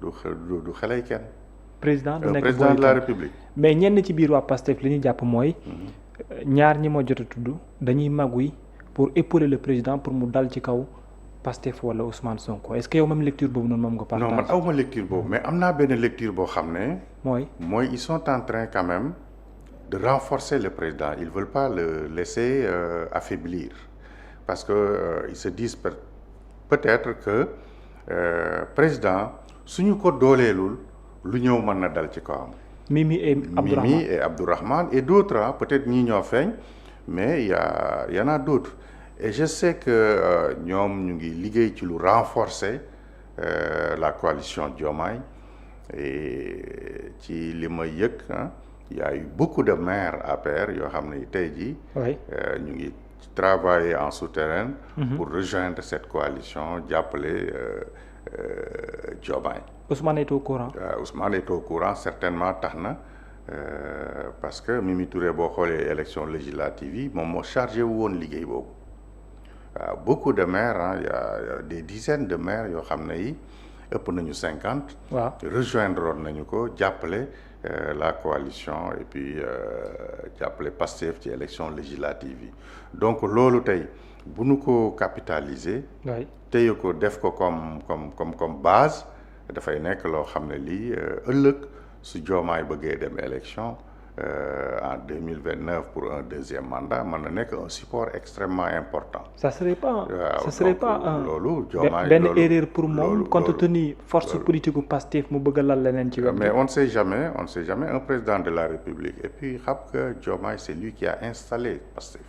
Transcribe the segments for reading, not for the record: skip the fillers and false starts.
du xelay kenn. président du nekk président de la république. mais ñenn ci biir waa Pastef li ñu jàpp mooy. ñaar ñi ma jot a tudd dañuy maguy pour épauler le président pour mu dal ci kaw Pastef wala Ousmane Sonko est-ce que yow même lecture boobu noonu moom nga partage. non man awma lecture boobu mais am naa benn lecture boo xam ne. mooy ils sont en train quand même de renforcer le président ils veulent pas le laisser affaiblir parce que ils se disent peut-être que président suñu ko dooleelul lu ñëw mën na dal ci kawam. Mimi et Abdourahmane et d'autres peut-être ñii ñoo feeñ mais y en a d'autres et je sais que ñoom ñu ngi liggéey ci lu renforcer la coalition Diomaye et ci li ma yëg y a eu beaucoup de maires APR yoo xam ne tey jii ñu ngi travailler en souterrain pour rejoindre cette coalition jàppale Diomaye. Ousmane est au courant. Ousmane est au courant certainement tax na parce que Mimi Touré boo xoolee élection législative yi moom moo chargé wu woon liggéey boobu waaw beaucoup de maires y a des dizaines de maires yoo xam ne yi ëpp nañu 50. waaw rejoindre woon nañu ko jàppale la coalition et puis jàppale Pastef ci élection législative yi donc loolu tey bu nu ko capitaliser. téye ko def ko comme base. dafay nekk loo xam ne lii ëllëg su Diomaye bëggee dem élection en 2029 pour un deuxième mandat mën na nekk un support extrêmement important. ça serait pas loolu Diomaye benn erreur pour moom compte tenu force politique u Pastef mu bëgg a lal leneen ci wet. mais on ne sait jamais un président de la République et puis xam nga Diomaye c'est lui qui a installé Pastef.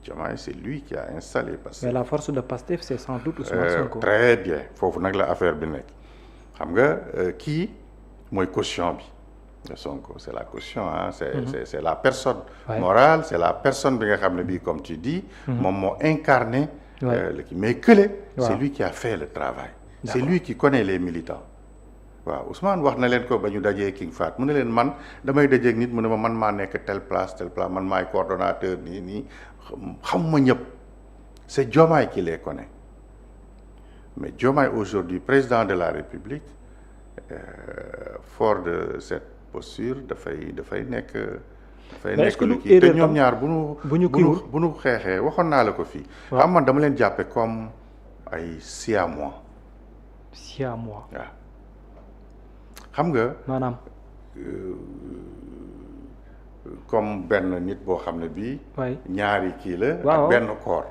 Diomaye c'est lui qui a installé Pastef. mais la force de Pastef c'est sans doute Ousmane Sonko. très bien foofu nag la affaire bi nekk xam nga kii mooy caution bi de Sonko c'est la caution c'est la personne morale c'est la personne bi nga xam ne bii comme tu dis moom moo incarné mais kële c'est lui qui a fait le travail c'est lui qui connaît les militants waaw Ousmane wax na leen ko ba ñu dajee King Fahd mu ne leen man damay dajeeg nit mu ne ma man maa nekk telle place man maay coordonnateur nii xam ma ñëpp c'est Diomaye qui les connaît mais Diomaye aujourd'hui président de la République fort de cette posture dafay nekk lu kii te ñoom ñaar bu ñu xeexee waxoon naa la ko fii xam man dama leen jàppe comme ay siamois waaw xam nga maanaam comme benn nit boo xam ne bii ñaari kii la ak benn corps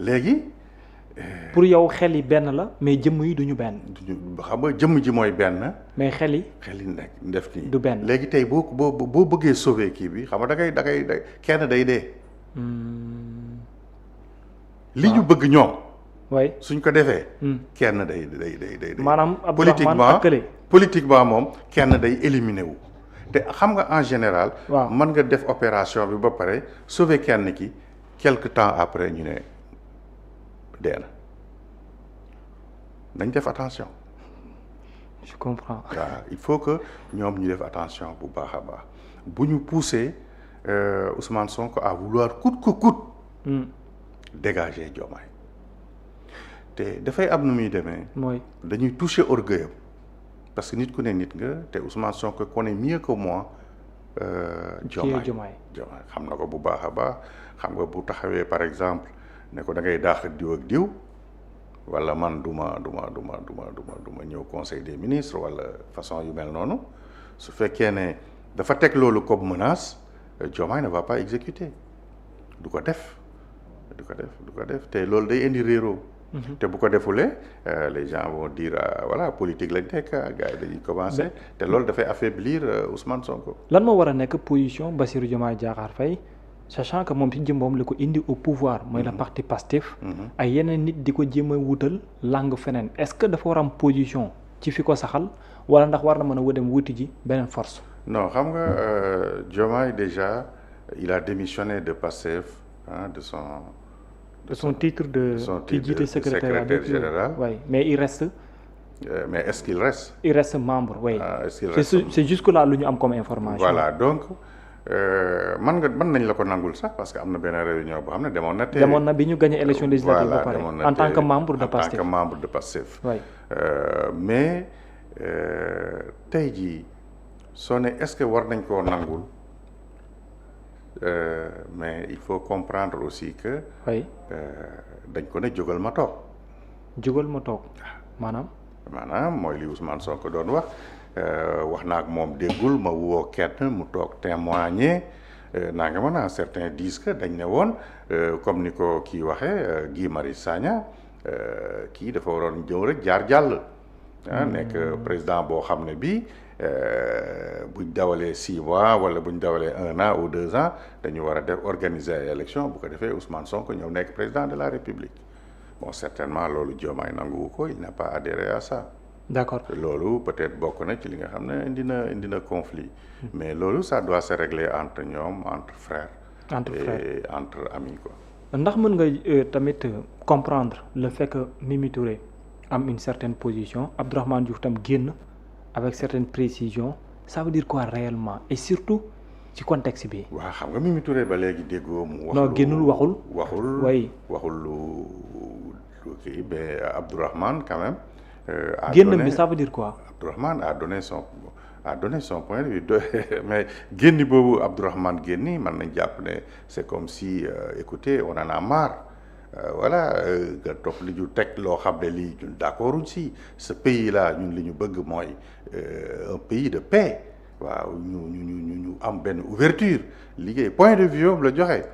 léegi pour yow xel yi benn la mais jëmm yi duñu benn xam nga jëmm ji mooy benn mais xel yi nekk def nii du benn léegi tey boo bëggee sauver kii bi xam nga da ngay kenn day dee li ñu bëgg ñoom suñ ko defee kenn day maanaam politiquement moom kenn day éliminé wu te xam nga en général mën nga def opération bi ba pare sauver kenn ki quelque temps après ñu ne dee na nañ def attention. je comprends. waaw il faut que ñoom ñu def attention bu baax a baax bu ñu pousser Ousmane Sonko à vouloir coûte que coûte dégager Diomaye te dafay am nu muy demee. mooy dañuy toucher orgueil parce que nit ku ne nit nga te Ousmane Sonko connaît mieux que moi. Diomaye xam na ko bu baax a baax xam nga bu taxawee par exemple ne ko da ngay daax diw ak diw wala man du ma ñëw conseil des ministres wala façon yu mel noonu su fekkee ne dafa teg loolu comme menace Diomaye ne va pas exécuter du ko def te loolu day indi réeroo. te bu ko defulee les gens vont dire voilà politique lañ nekk gars yi dañuy commencer te loolu dafay affaiblir Ousmane Sonko. lan moo war a nekk position Bassirou Diomaye Diakhar Faye sachant que moom ci jëmboom li ko indi au pouvoir mooy la parti Pastef ay yeneen nit di ko jéem a wutal langue feneen est-ce que dafa war a am position ci fi ko saxal wala ndax war na mën a dem wuti ji beneen force. non xam nga Diomaye déjà il a démissionné de Pastef de son titre de secrétaire général. Oui, mais il reste. Mais est-ce qu'il reste? Il reste membre, oui. Est-ce qu'il reste? C'est jusque là lu ñu am comme information. Voilà, donc mën nañ la ko nangul sax parce que am na benn réunion boo xam ne demoon na. demoon na bi ñu gagné élection législative ba pare en tant que membre de Pastef. en tant que membre de Pastef. oui mais tey jii soo ne est-ce que war nañ koo nangul mais il faut comprendre aussi que. oui dañ ko ne jógal ma toog. jógal ma toog maanaam. maanaam mooy li Ousmane Sonko doon wax naa ak moom déggul ma woo kenn mu toog témoigner naa nga mën a certains disent que dañ ne woon comme ni ko kii waxee Guy Marius Sagna kii dafa waroon jëw rek jaar jàll. nekk président boo xam ne bii buñ dawalee 6 mois wala buñ dawalee 1 an ou 2 ans dañu war a def organiser ay élection bu ko defee Ousmane Sonko ñëw nekk président de la République bon certainement loolu Diomaye nanguwu ko il n'a pas adhéré à ça. d'accord loolu peut-être bokk na ci li nga xam ne indi na conflit. mais loolu ça doit se régler entre ñoom entre frères. et entre amis quoi. ndax mën nga tamit comprendre le fait que Mimi Touré am une certaine position Abdourahmane Diouf tam génn avec certaines précisions ça veut dire quoi réellement et surtout ci contexte bi. waaw xam nga Mimi Touré ba léegi déggoo mu. wax non génnul waxul. oui waxul lu kii mais Abdourahmane quand même. génn bi ça veut dire quoi. Abdourahmane a donné son point de vue mais génni boobu Abdourahmane génni mën nañ jàpp ne c'est comme si écoutez on en a marre voilà nga topp li ñu teg loo xam ne lii ñun d'accorduñ si ce pays là ñun li ñu bëgg mooy un pays de paix waaw ñu am benn ouverture liggéey point de vue la joxe.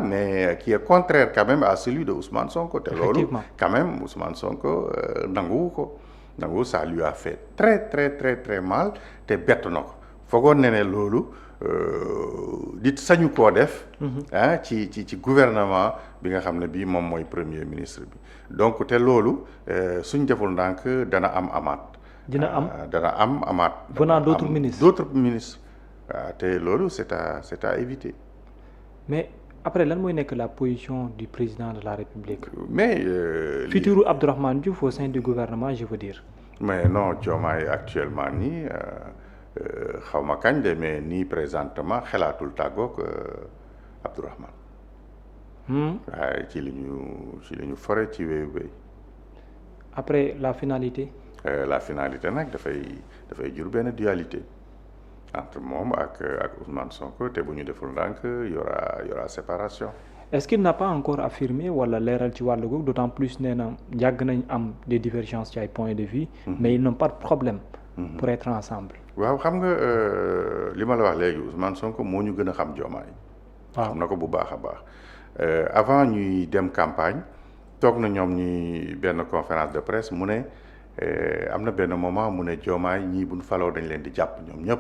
mais qui est contraire quand même à celui de Ousmane Sonko. te loolu quand même Ousmane Sonko nanguwu ko. nangu ça lui a fait très très très très mal te bett na ko foogoon ne loolu nit sañu koo def. ci gouvernement bi nga xam ne bii moom mooy premier ministre bi donc te loolu suñ deful ndànk dana am amaat. dana am amaat. venant d'autres ministres waaw te loolu c'est à éviter. mais après lan mooy nekk la position du président de la République. mais futur Abdourahmane Diouf au sein du gouvernement je veux dire. mais non Diomaye actuellement nii xaw ma kañ de mais nii présentement xalaatul tàggoog Abdourahmane. waaye ci li ñu fore ci wéyu béy. après la finalité. la finalité nag dafay jur benn dualité entre moom ak Ousmane Sonko te bu ñu deful ndànk y aura séparation. est-ce qu'il n'a pas encore affirmé wala leeral ci wàllu googu d'autant plus nee na yàgg nañ am des divergences ci ay points de vue. mais ils n'ont pas de problème. pour être ensemble. waaw xam nga li ma la wax léegi Ousmane Sonko moo ñu gën a xam Diomaye. waaw xam na ko bu baax a baax. avant ñuy dem campagne toog na ñoom ñuy benn conférence de presse mu ne am na benn moment mu ne Diomaye ñii buñ faloo dañ leen di jàpp ñoom ñëpp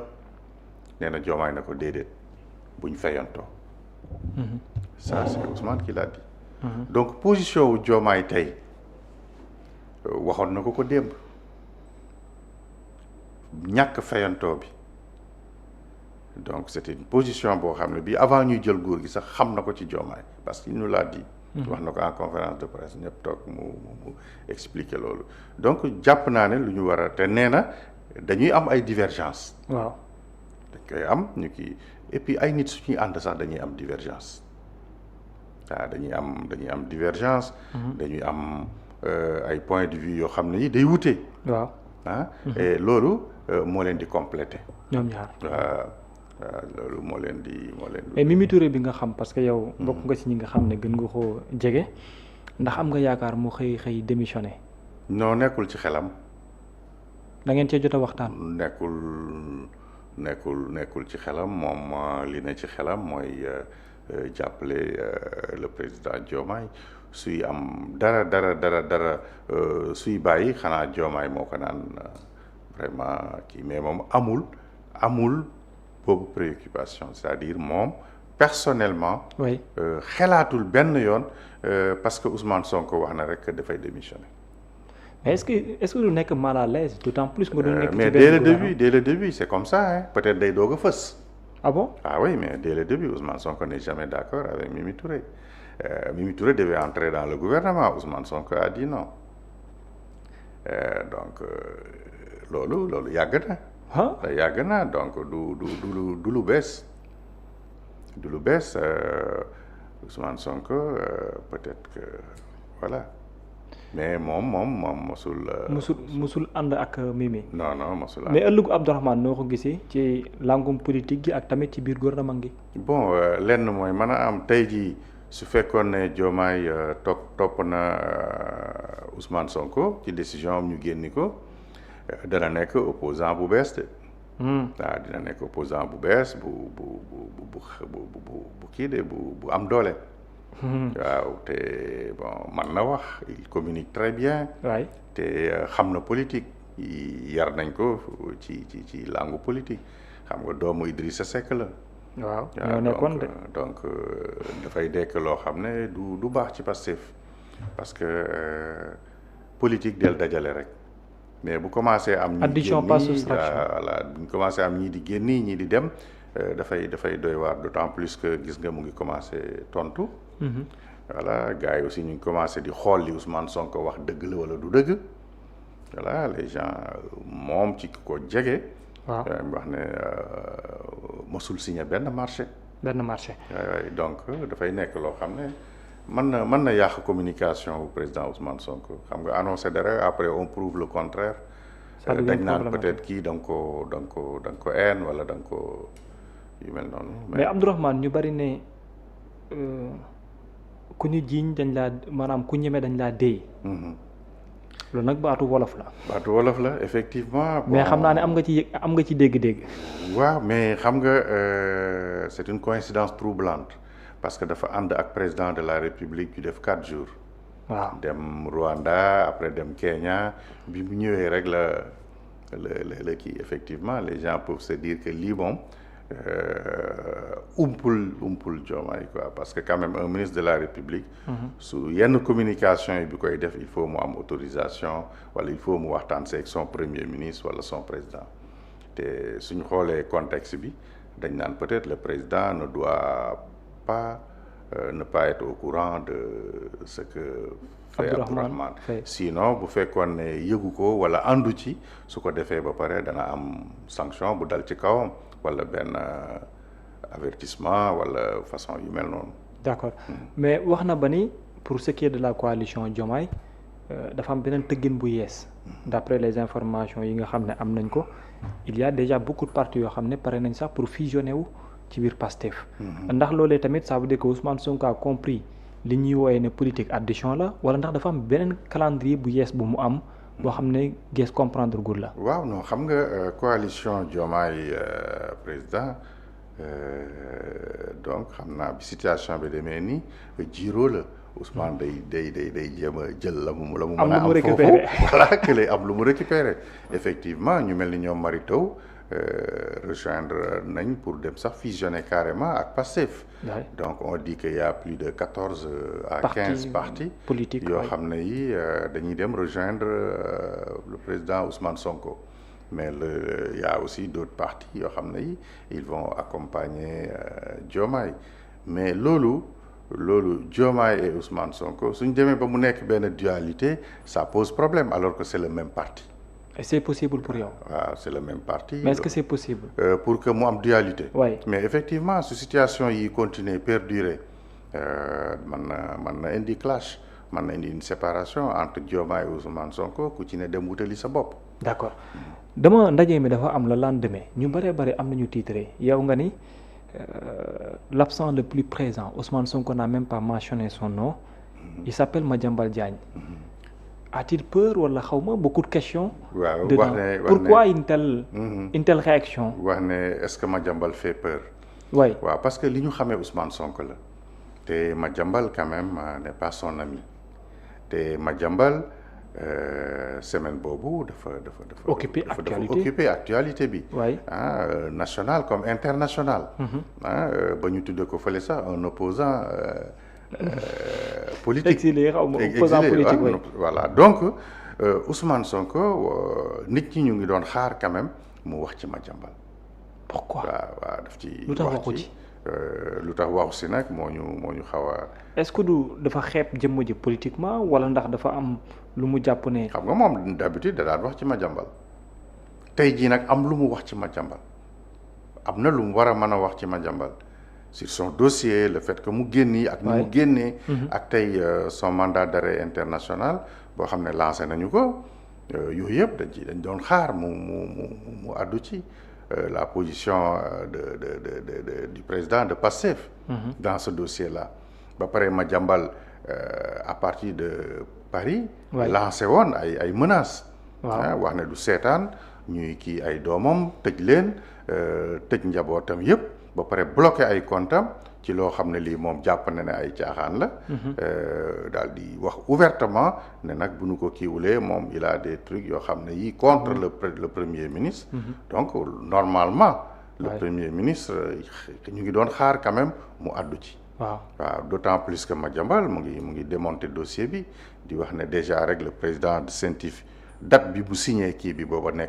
nee na Diomaye na ko déedéet buñ fayantoo. ça c'est Ousmane qui l'a dit. donc position wu Diomaye tey waxoon na ko démb ñàkk fayantoo bi donc c'était une position boo xam ne bii avant ñuy jël nguur gi sax xam na ko ci Diomaye parce qu'il nous l'a dit. wax na ko en conférence de presse ñëpp toog mu expliquer loolu donc jàpp naa ne lu ñu war a te nee na dañuy am ay divergence. waaw dañ koy am ñu kii et puis ay nit suñuy ànd sax dañuy am divergence. waaw dañuy am divergence. dañuy am ay points de vue yoo xam ne yi day wute. waaw et loolu moo leen di compléter. ñoom ñaar waaw loolu moo leen di. mais Mimi Touré bi nga xam parce que yow. bokk nga ci ñi nga xam ne gën nga koo jege ndax am nga yaakaar mu xëy démissionné. non nekkul ci xelam. da ngeen cee jot a waxtaan. nekkul ci xelam moom li ne ci xelam mooy. jàppale le président Diomaye suy am dara suy bàyyi xanaa Diomaye moo ko naan vraiment kii mais moom amul boobu préoccupation c'est-à-dire moom personnellement. oui xalaatul benn yoon parce que Ousmane Sonko wax na rek dafay démissionner. mais est-ce que du nekk mal à l'aise d'autant plus nga doon nekk. mais dès le début c'est comme ça peut-être day doog a fës. Ah bon? Ah oui, mais dès le début, Ousmane Sonko n'est jamais d'accord avec Mimi Touré. Mimi Touré devait entrer dans le gouvernement. Ousmane Sonko a dit non. Donc, loolu yàgg na. yàgg na donc du lu bees. du lu bees Ousmane Sonko peut-être que voilà mais moom musul ànd ak Mimi. non mosul ànd. mais ëllëgu Abdourahmane noo ko gisee ci langum politique gi ak tamit ci biir gouvernement gi. bon lenn mooy mën a am tey jii su fekkoon ne Diomaye topp na Ousmane Sonko ci décision am ñu génni ko dana nekk opposant bu bees de. waaw dina nekk opposant bu bees bu kii de bu am doole. waaw te bon man na wax il communique très bien. waay te xam na politique yar nañ ko ci langue politique xam nga doomu Idrissa Seck la. waaw ñoo nekkoon de donc dafay dekk loo xam ne du baax ci Pastef parce que politique del dajale rek. mais bu commencé am. addition pas soustraction voilà bu ñu commencé am ñii di génni ñii di dem dafay doy waar d'autant plus que gis nga mu ngi commencé tontu. voilà gars yi aussi ñu ngi commencé di xool li Ousmane Sonko wax dëgg la wala du dëgg voilà les gens moom ci ko jege. waaw wax ne mosul signé benn marché. donc dafay nekk loo xam ne. mën na yàq communication bu président Ousmane Sonko xam nga annoncé dara après on prouve le contraire. dañ naan peut-être kii da nga ko haine wala da nga ko yu mel noonu. mais Abdourahmane ñu bari ne ku ñu jiiñ dañ laa maanaam ku ñeme dañ laa déy. loolu nag baatu wolof la. baatu wolof la effectivement. mais xam naa ne am nga ci dégg-dégg. waaw mais xam nga c'est une coïncidence troublante. parce que dafa ànd ak président de la République yu def 4 jours. waaw dem Rwanda après dem Kenya bi mu ñëwee rek la kii effectivement les gens peuvent se dire que lii moom umpul Diomaye quoi parce que quand même un ministre de la République. su yenn communication yi bi koy def il faut mu am autorisation wala il faut mu waxtaan seeg son premier ministre wala son président te suñ xoolee contexte bi dañ naan peut-être le président ne doit ne pas être au courant de ce que fait Abdourahmane sinon bu fekkoon ne yëgu ko wala àndu ci su ko defee ba pare dana am sanction bu dal ci kawam wala benn avertissement wala façon yu mel noonu. d'accord mais wax na ba ni pour ce qui est de la coalition Diomaye dafa am beneen tëggin bu yees d'après les informations yi nga xam ne am nañ ko il y a déjà beaucoup de partis yoo xam ne pare nañ sax pour fusionner wu ci biir Pastef. ndax loolee tamit ça veut dire que Ousmane Sonko a compris li ñuy woowee ne politique addition la wala ndax dafa am beneen calendrier bu yees bu mu am boo xam ne gees comprendre gul la. waaw non xam nga coalition Diomaye président donc xam naa bi situation bi demee nii jiiroo la Ousmane day jéem a jël la mu mën a am foofu voilà que lay am lu mu récupérer effectivement ñu mel ni ñoom Mary Teuw rejoindre nañ pour dem sax fusionner carrément ak Pastef. donc on dit qu'il y a plus de 14 à 15 partis politiques yoo xam ne yi dañuy dem rejoindre le président Ousmane Sonko mais il y a aussi d'autres partis yoo xam ne yi ils vont accompagner Diomaye mais loolu Diomaye et Ousmane Sonko suñ demee ba mu nekk benn dualité ça pose problème alors que c'est le même parti. Et c'est possible pour yow. waaw c'est le même parti. mais est-ce que c'est possible. pour que mu am dualité. oui mais effectivement su situation yi continuer perdurer mën na indi clash mën na indi une séparation entre Diomaye et Ousmane Sonko ku ci ne dem wutali sa bopp. d'accord dama ndaje mi dafa am le lendemain ñu bari am nañu titré yow nga ni l'absent le plus présent Ousmane Sonko n'a même pas mentionné son nom. il s'appelle Madiambal Diagne. a-t-il peur wala xaw ma beaucoup de questions. waaw wax ne pourquoi une telle réaction. wax ne est-ce que Madiambal fait peur. oui waaw parce que li ñu xamee Ousmane Sonko la te Madiambal quand même n'est pas son ami te Madiambal semaine boobu dafa occupé actualité bi. oui national comme international. ba ñu tuddee ko fële sax un opposant politique exilé xaw ma opposant politique oui. voilà donc Ousmane Sonko nit ñi ñu ngi doon xaar quand même mu wax ci Madiambal. pourquoi waaw daf ci lu tax waxu ci lu tax waxu si nag moo ñu xaw a. est-ce que du dafa xeeb jëmm ji politiquement wala ndax dafa am lu mu jàpp ne. xam nga moom d'habitude da daan wax ci Madiambal tey jii nag am lu mu wax ci Madiambal am na lu mu war a mën a wax ci Madiambal sur son dossier, le fait que mu génni ak ni mu génnee ak tey son mandat d'arrêt international boo xam ne lancé nañu ko yooyu yëpp dañ doon xaar mu àddu ci la position du président de Pastef dans ce dossier-là. ba pare Madiambal à partir de Paris lancé woon ay menaces wax ne du seetaan ñuy kii ay doomam tëj leen tëj njabootam yëpp ba pare bloqué ay comptam ci loo xam ne lii moom jàpp na ne ay caaxaan la daal di wax ouvertement ne nag bu ñu ko kiiwulee moom il a des trucs yoo xam ne yi contre le premier ministre donc normalement le premier ministre ñu ngi doon xaar quand même mu àddu ci waaw d'autant plus que Madiambal mu ngi démonter dossier bi di wax ne déjà rek le président de CENTIF date bi bu signé kii bi booba nekk